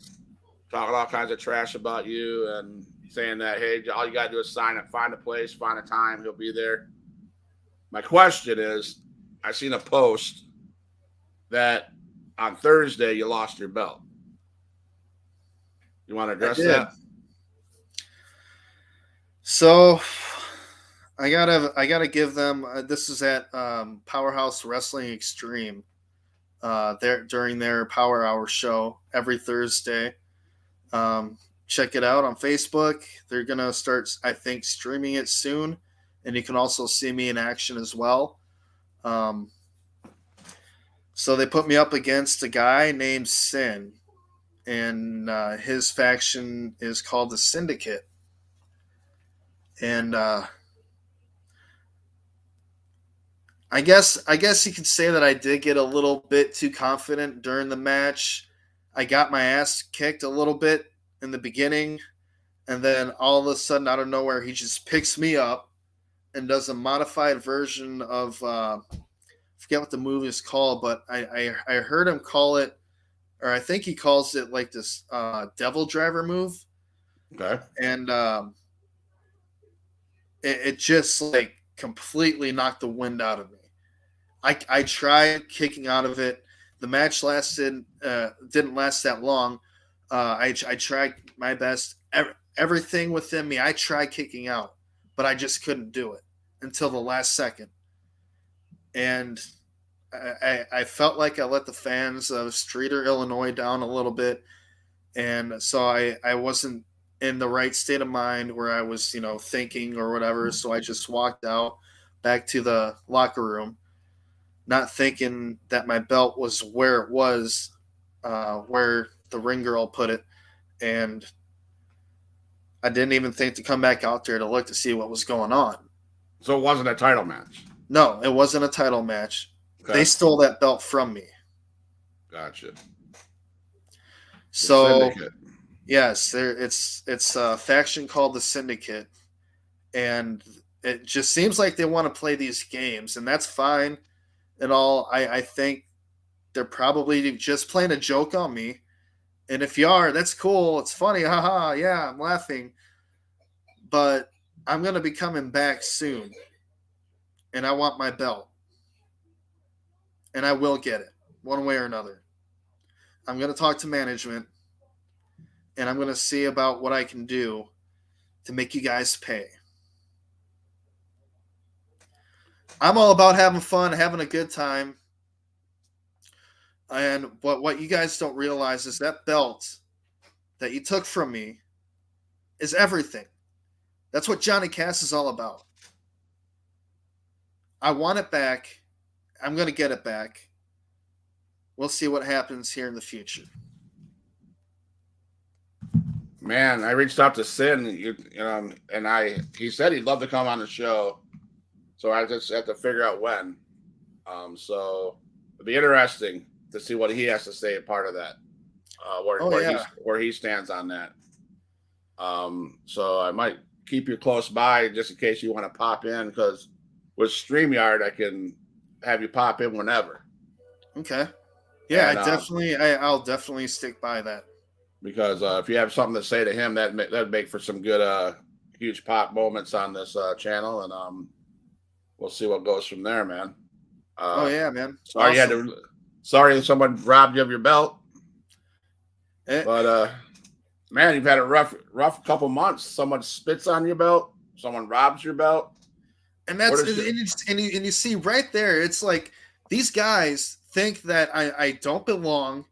talking all kinds of trash about you and saying that, hey, all you got to do is sign up, find a place, find a time, he'll be there. My question is, I seen a post that on Thursday you lost your belt. You want to address that? So I gotta give them. This is at Powerhouse Wrestling Extreme. During their Power Hour show every Thursday. Check it out on Facebook. They're gonna start, I think, streaming it soon, and you can also see me in action as well. So they put me up against a guy named Sin, and his faction is called the Syndicate. And I guess you could say that I did get a little bit too confident during the match. I got my ass kicked a little bit in the beginning, and then all of a sudden, out of nowhere, he just picks me up and does a modified version of I forget what the movie is called, but I heard him call it, or I think he calls it like this Devil Driver move. Okay. And it just like completely knocked the wind out of me. I tried kicking out of it. The match didn't last that long. I tried my best. Everything within me, I tried kicking out, but I just couldn't do it until the last second. And I felt like I let the fans of Streator, Illinois down a little bit. And so I wasn't in the right state of mind where I was, thinking or whatever. So I just walked out back to the locker room, not thinking that my belt was where it was, where the ring girl put it. And I didn't even think to come back out there to look to see what was going on. So it wasn't a title match? No, it wasn't a title match. Okay. They stole that belt from me. Gotcha. So, yes, it's a faction called the Syndicate. And it just seems like they want to play these games, and that's fine and all. I think they're probably just playing a joke on me. And if you are, that's cool. It's funny. Haha. Yeah, I'm laughing. But I'm going to be coming back soon. And I want my belt. And I will get it one way or another. I'm going to talk to management. And I'm going to see about what I can do to make you guys pay. I'm all about having fun, having a good time. And what you guys don't realize is that belt that you took from me is everything. That's what Johnny Cass is all about. I want it back. I'm going to get it back. we'll see what happens here in the future. Man, I reached out to Sin, and he said he'd love to come on the show, so I just have to figure out when. So it'll be interesting to see what he has to say. Part of that, where he stands on that. So I might keep you close by just in case you want to pop in, because with StreamYard I can have you pop in whenever. Okay. Yeah, I'll definitely stick by that. Because if you have something to say to him, that'd make for some good huge pop moments on this channel, and we'll see what goes from there, man. Oh yeah, man. Sorry that someone robbed you of your belt. But man, you've had a rough couple months. Someone spits on your belt, someone robs your belt. And you see right there, it's like these guys think that I don't belong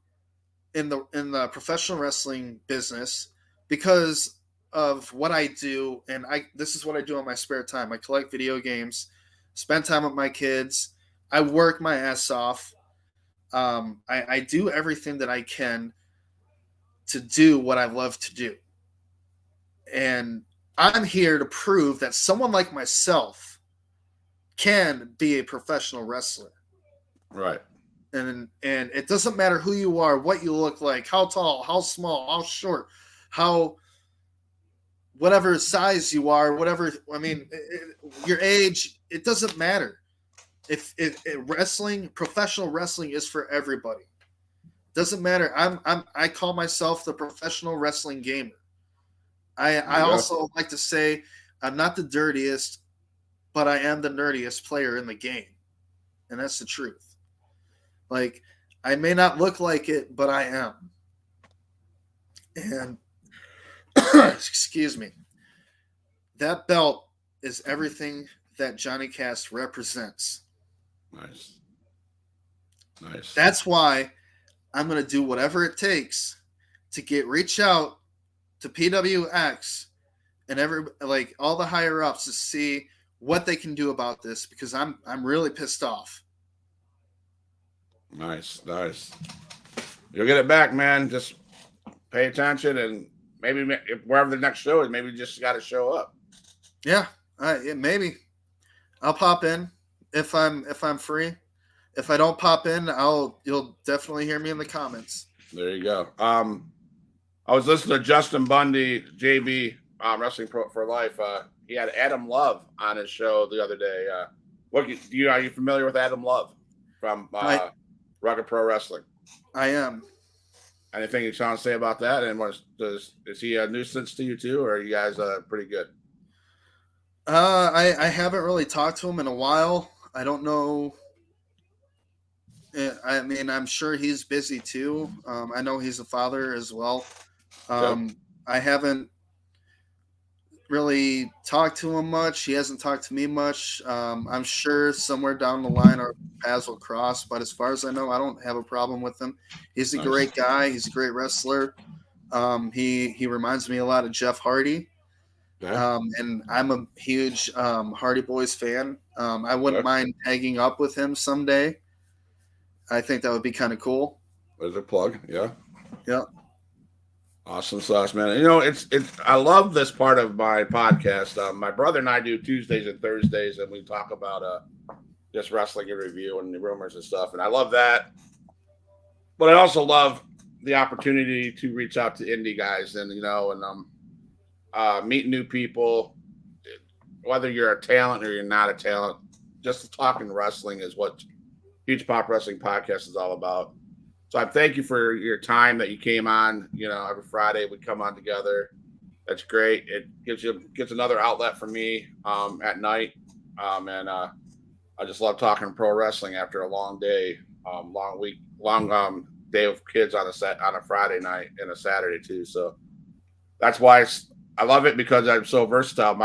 in the professional wrestling business because of what I do, and this is what I do in my spare time. I collect video games, spend time with my kids, I work my ass off. I do everything that I can to do what I love to do. And I'm here to prove that someone like myself can be a professional wrestler. Right. And it doesn't matter who you are, what you look like, how tall, how small, how short, whatever size you are, your age, it doesn't matter. If professional wrestling is for everybody. Doesn't matter. I call myself the professional wrestling gamer. I also like to say I'm not the dirtiest, but I am the nerdiest player in the game. And that's the truth. Like, I may not look like it, but I am. And excuse me. That belt is everything that Johnny Cast represents. Nice. That's why I'm going to do whatever it takes to reach out to PWX and all the higher ups to see what they can do about this, because I'm really pissed off. Nice. You'll get it back, man. Just pay attention, and maybe wherever the next show is, maybe you just got to show up. Yeah, maybe I'll pop in if I'm free. If I don't pop in, you'll definitely hear me in the comments. There you go. I was listening to Justin Bundy, JB, Wrestling for Life. He had Adam Love on his show the other day. Are you familiar with Adam Love from Rugged Pro Wrestling? I am. Anything you want to say about that? And is he a nuisance to you too, or are you guys pretty good? I haven't really talked to him in a while. I don't know. I mean, I'm sure he's busy too. I know he's a father as well. I haven't really talked to him much. He hasn't talked to me much. I'm sure somewhere down the line our paths will cross, but as far as I know, I don't have a problem with him. He's a great guy. He's a great wrestler. He reminds me a lot of Jeff Hardy. And I'm a huge Hardy Boys fan. I wouldn't mind tagging up with him someday. I think that would be kind of cool. There's a plug. Yeah. Awesome sauce, man. It's I love this part of my podcast. My brother and I do Tuesdays and Thursdays, and we talk about just wrestling and review and the rumors and stuff. And I love that. But I also love the opportunity to reach out to indie guys and meet new people, whether you're a talent or you're not a talent. Just talking wrestling is what Huge Pop Wrestling Podcast is all about. So I thank you for your time that you came on. Every Friday we come on together. That's great. It gives another outlet for me at night. And I just love talking pro wrestling after a long day, long week, long day of kids on a Friday night and a Saturday too. So that's why I love it, because I'm so versatile.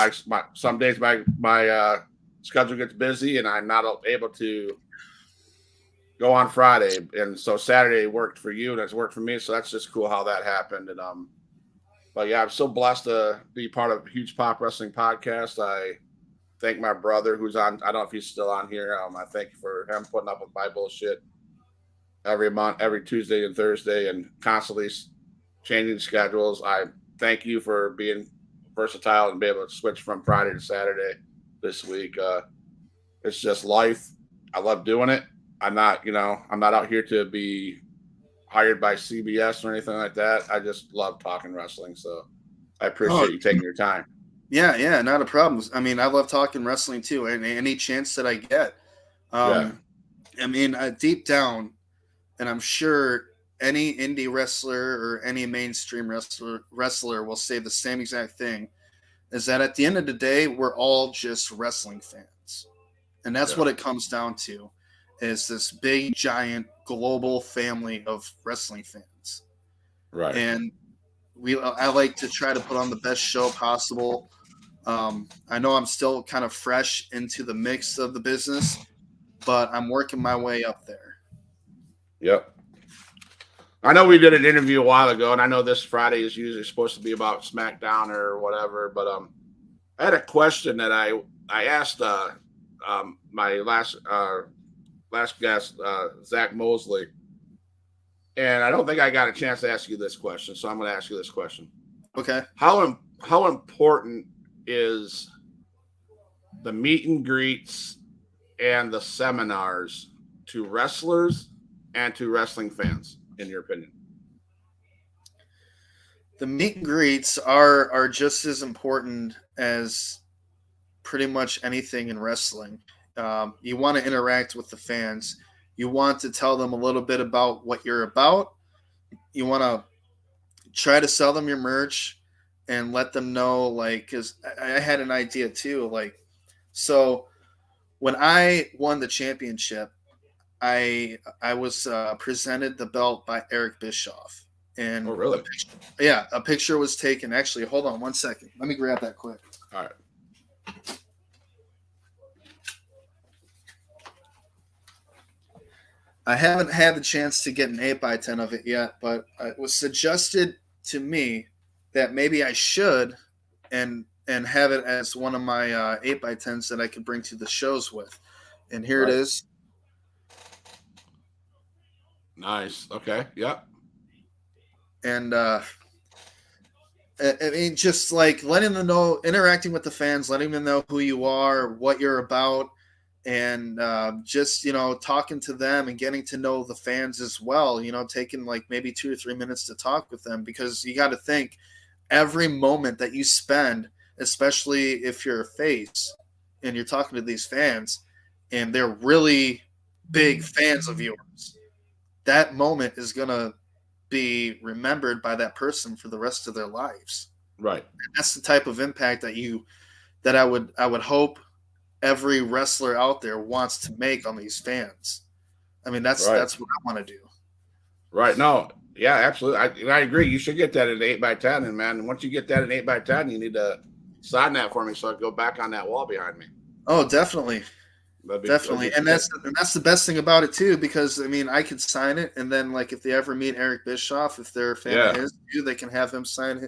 Some days my schedule gets busy and I'm not able to go on Friday, and so Saturday worked for you and it's worked for me. So that's just cool how that happened. And but yeah, I'm so blessed to be part of Huge Pop Wrestling Podcast. I thank my brother who's on. I don't know if he's still on here. I thank you for him putting up with my bullshit. every month, every Tuesday and Thursday, and constantly changing schedules. I thank you for being versatile and be able to switch from Friday to Saturday this week. It's just life. I love doing it. I'm not out here to be hired by CBS or anything like that. I just love talking wrestling. So I Oh, appreciate you taking your time. yeah, not a problem. I mean, I love talking wrestling too, and any chance that I get. Yeah. I mean, deep down, and I'm sure any indie wrestler or any mainstream wrestler will say the same exact thing, is that at the end of the day, we're all just wrestling fans. And that's Yeah. what it comes down to, is this big, giant, global family of wrestling fans. Right. And I like to try to put on the best show possible. I know I'm still kind of fresh into the mix of the business, but I'm working my way up there. Yep. I know we did an interview a while ago, and I know this Friday is usually supposed to be about SmackDown or whatever, but I had a question that I asked my last guest, Zach Mosley, and I don't think I got a chance to ask you this question, so I'm going to ask you this question. Okay. How important is the meet and greets and the seminars to wrestlers and to wrestling fans, in your opinion? The meet and greets are just as important as pretty much anything in wrestling. You want to interact with the fans. You want to tell them a little bit about what you're about. You want to try to sell them your merch and let them know, like, because I had an idea too. Like, so when I won the championship, I was presented the belt by Eric Bischoff, Oh, and really? a picture was taken. Actually, hold on 1 second. Let me grab that quick. All right. I haven't had the chance to get an 8x10 of it yet, but it was suggested to me that maybe I should and have it as one of my 8x10s that I could bring to the shows with. And here it Right. is. Nice. Okay. Yep. And I mean, just like letting them know, interacting with the fans, letting them know who you are, what you're about, and just talking to them and getting to know the fans as well. Taking like maybe 2 to 3 minutes to talk with them, because you got to think every moment that you spend, especially if you're a face and you're talking to these fans and they're really big fans of yours, that moment is gonna be remembered by that person for the rest of their lives. Right. And that's the type of impact that I would hope every wrestler out there wants to make on these fans. I mean, that's Right. what I want to do. Right. No. Yeah. Absolutely. I agree. You should get that at 8x10, and man, once you get that at 8x10, you need to sign that for me so I can go back on that wall behind me. Oh, definitely. Definitely, and that's the best thing about it too, because I mean, I could sign it, and then like if they ever meet Eric Bischoff, if they're a fan of his too, they can have him sign,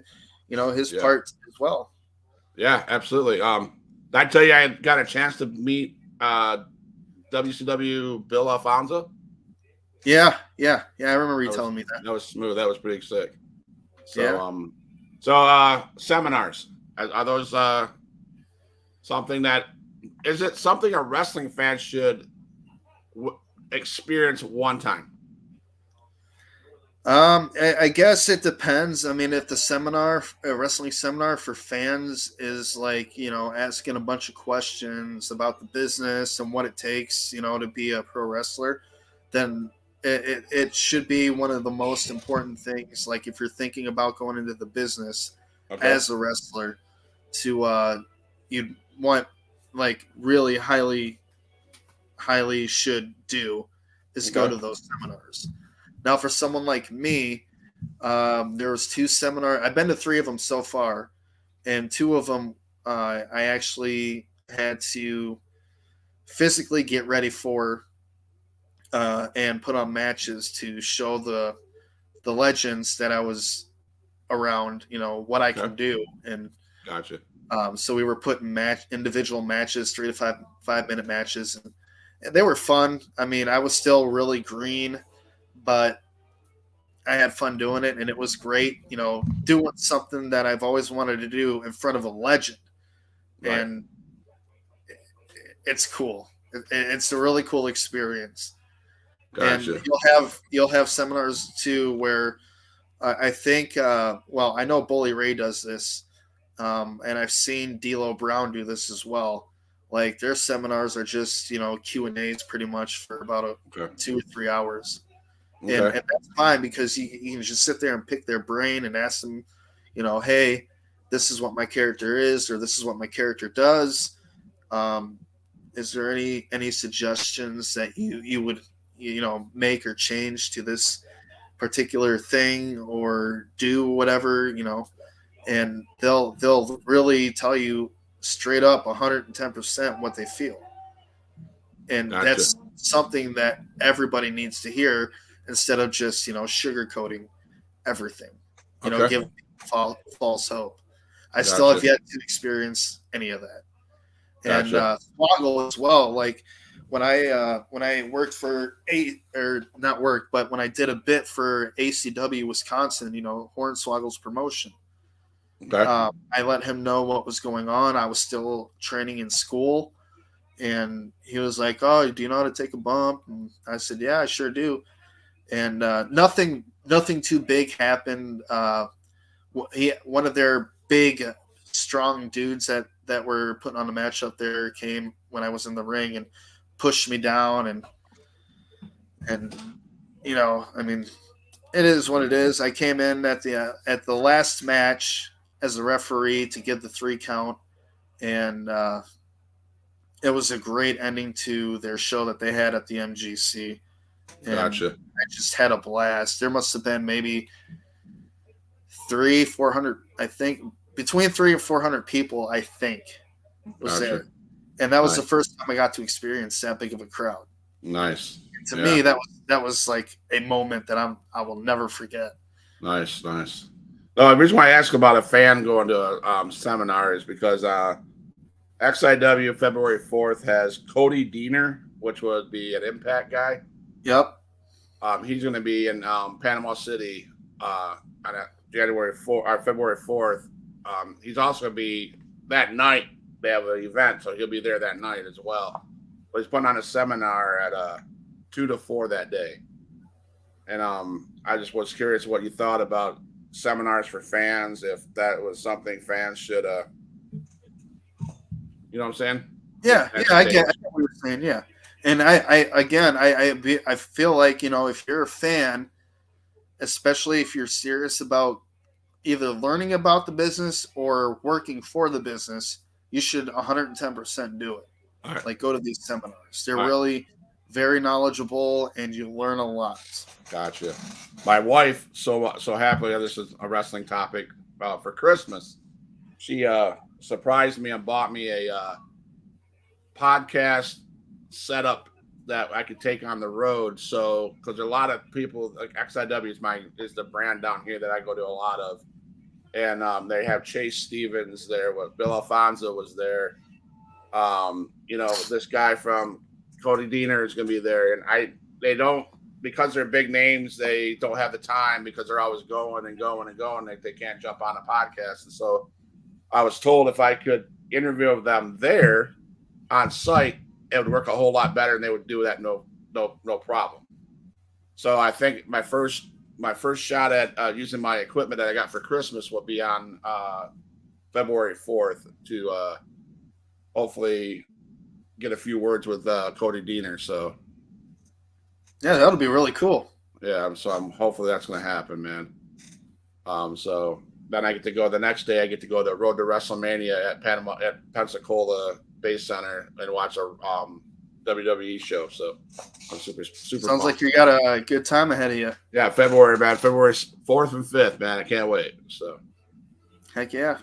his part as well. Yeah, absolutely. Did I tell you I got a chance to meet WCW Bill Alfonso? Yeah. I remember you telling me that. That was smooth. That was pretty sick. So, yeah. Seminars, are those something that, is it something a wrestling fan should experience one time? I guess it depends. I mean, if a wrestling seminar for fans is like, asking a bunch of questions about the business and what it takes, to be a pro wrestler, then it should be one of the most important things. Like if you're thinking about going into the business as a wrestler, to you'd want, like, really highly should do is go to those seminars. Now, for someone like me, there was 2 seminars. I've been to 3 of them so far, and 2 of them I actually had to physically get ready for and put on matches to show the legends that I was around, what I can do. And gotcha. So we were putting individual matches, 3 to 5 minute matches, and they were fun. I mean, I was still really green. but I had fun doing it, and it was great. Doing something that I've always wanted to do in front of a legend, Right. and it's cool. It's a really cool experience. Gotcha. And you'll have seminars too where I think I know Bully Ray does this, and I've seen D'Lo Brown do this as well. Like their seminars are just Q&As pretty much for about 2 or 3 hours. Okay. And that's fine because you can just sit there and pick their brain and ask them, hey, this is what my character is, or this is what my character does. Is there any suggestions that you would make or change to this particular thing or do whatever, and they'll really tell you straight up 110% what they feel. And Gotcha. that's something that everybody needs to hear instead of just, sugarcoating everything, give false hope. I still have yet to experience any of that. And Swoggle as well. Like when I worked for when I did a bit for ACW Wisconsin, Hornswoggle's promotion. Okay. I let him know what was going on. I was still training in school, and he was like, "Oh, do you know how to take a bump?" And I said, "Yeah, I sure do." And nothing too big happened. One of their big, strong dudes that were putting on a match up there came when I was in the ring and pushed me down, and I mean, it is what it is. I came in at the last match as a referee to get the 3 count, and it was a great ending to their show that they had at the MGC. And gotcha. I just had a blast. There must have been maybe 400, I think, between 300 and 400 people, I think, was there. And that was the first time I got to experience that big of a crowd. Nice. And to me, that was like a moment that I will never forget. Nice. The reason why I ask about a fan going to a seminar is because XIW February 4th has Cody Deaner, which would be an Impact guy. Yep. He's going to be in Panama City on February 4th. He's also going to be that night. They have an event, so he'll be there that night as well. But he's putting on a seminar at 2 to 4 that day. And I just was curious what you thought about seminars for fans, if that was something fans should, you know what I'm saying? Yeah, I get what you're saying, yeah. And I feel like, if you're a fan, especially if you're serious about either learning about the business or working for the business, you should 110% do it. Right. Like, go to these seminars. They're really very knowledgeable, and you learn a lot. Gotcha. My wife, so happily, this is a wrestling topic, for Christmas, she surprised me and bought me a podcast setup that I could take on the road. So, because a lot of people, like XIW is the brand down here that I go to a lot of, and they have Chase Stevens there. Bill Alfonso was there. This guy from Cody Deaner is going to be there, and they don't, because they're big names, they don't have the time because they're always going and going and going. They can't jump on a podcast, and so I was told if I could interview them there on site, it would work a whole lot better, and they would do that no problem. So I think my first shot at using my equipment that I got for Christmas will be on February 4th to hopefully get a few words with Cody Deaner. So yeah, that'll be really cool. Yeah, so hopefully that's going to happen, man. So then I get to go the next day. I get to go to Road to WrestleMania at Pensacola Base Center and watch a WWE show. So I'm super. Sounds pumped. like you got a good time ahead of you. Yeah, February 4th and 5th, man. I can't wait. So heck yeah.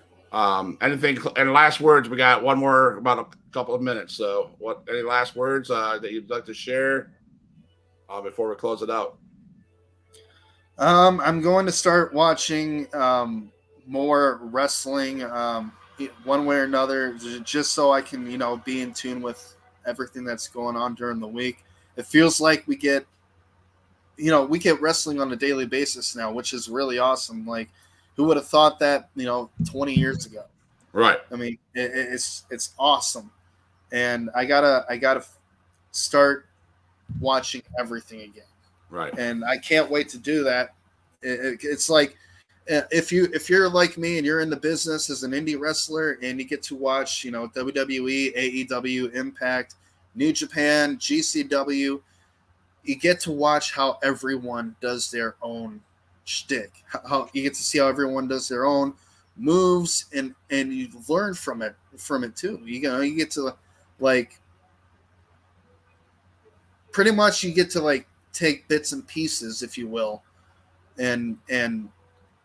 Anything and last words? We got one more, about a couple of minutes. So any last words that you'd like to share before we close it out? I'm going to start watching more wrestling one way or another, just so I can, be in tune with everything that's going on during the week. It feels like we get we get wrestling on a daily basis now, which is really awesome. Like, who would have thought that 20 years ago? Right. I mean, it's awesome, and I gotta start watching everything again. Right. And I can't wait to do that. It's like if you're like me and you're in the business as an indie wrestler and you get to watch WWE, AEW, Impact, New Japan, GCW, you get to watch how everyone does their own shtick. How you get to see how everyone does their own moves, and you learn from it too. You get to like pretty much you get to like take bits and pieces, if you will, and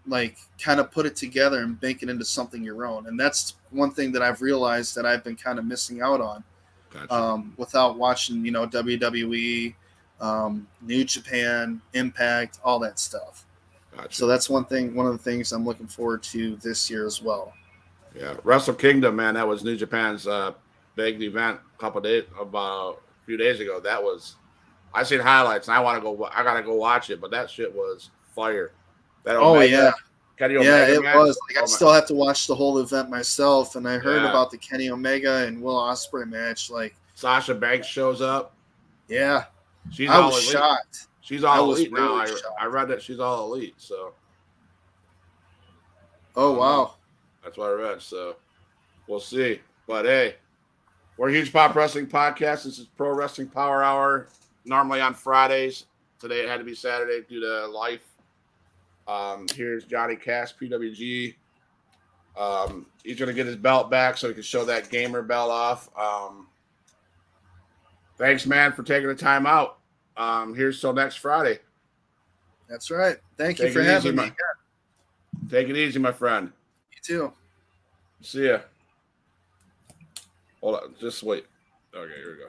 like kind of put it together and make it into something your own. And that's one thing that I've realized that I've been kind of missing out on. Gotcha. Without watching, WWE, New Japan, Impact, all that stuff. Gotcha. So that's one of the things I'm looking forward to this year as well. Yeah, Wrestle Kingdom, man, that was New Japan's big event a few days ago. That was, I seen highlights and I gotta go watch it, but that shit was fire. That Omega, Kenny Omega, it match, was. Like, I still have to watch the whole event myself, and I heard Yeah. about the Kenny Omega and Will Ospreay match. Like, Sasha Banks shows up. Yeah, She's I all was elite. shocked. She's all I was elite now. really shocked. I read that she's all elite, so Oh wow. that's what I read. So we'll see. But hey, we're Huge Pop Wrestling Podcast. This is Pro Wrestling Power Hour. Normally on Fridays. Today it had to be Saturday due to life. Here's Johnny Cass, PWG. He's gonna get his belt back so he can show that gamer belt off. Thanks, man, for taking the time out. Here's till next Friday. That's right. Thank you for having me. Take it easy, my friend. You too. See ya. Hold on. Just wait. Okay, here we go.